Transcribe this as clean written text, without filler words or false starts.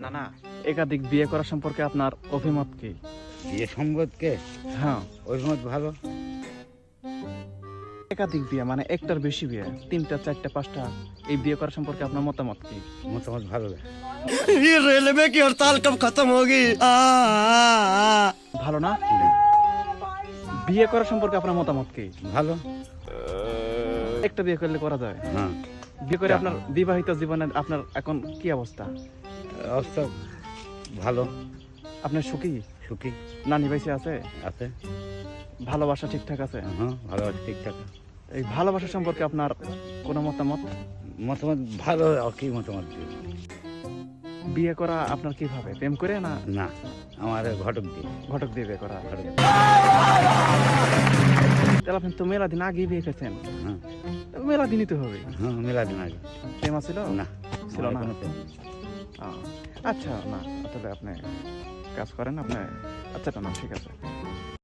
না না, একাধিক বিয়ে করা সম্পর্কে আপনার অভিমত কি? বিয়ে সম্পর্কে হ্যাঁ, অভিমত ভালো। একাধিক বিয়ে মানে একটার বেশি বিয়ে, 3টা 4টা 5টা, এই বিয়ে করা সম্পর্কে আপনার মতামত কি? মতামত ভালো। ये रेलवे की हड़ताल कब खत्म होगी ভালো না? বিয়ে করা সম্পর্কে আপনার মতামত কি? ভালো। একটা বিয়ে করলে করা যায়? হ্যাঁ, বিয়ে করে আপনার বিবাহিত জীবনে আপনার এখন কি অবস্থা? অবস্থা ভালো, আপনার সুখী? সুখী নানি বাইসে আছে? আছে। ভালোবাসা ঠিকঠাক আছে? হ্যাঁ, ভালো আছে, ঠিকঠাক। এই ভালোবাসা সম্পর্কে আপনার কোনো মতামত? মতামত ভালো। আর কি মতামত দিই? বিয়ে করা আপনার কিভাবে, প্রেম করে না না, আমার ঘটক দিয়ে। ঘটক দিয়ে বিয়ে করা? ঘটক। তাহলে আপনি তো মেলা দিন আগেই বিয়ে করছেন, হ্যাঁ, মেলা দিনই তো হবে। হ্যাঁ, মেলা দিন আগে। প্রেম ছিল না, ছিল না? আমার কোনো প্রেম নেই। আচ্ছা, না তাহলে আপনি কাজ করেন, আপনি আচ্ছা না, ঠিক আছে।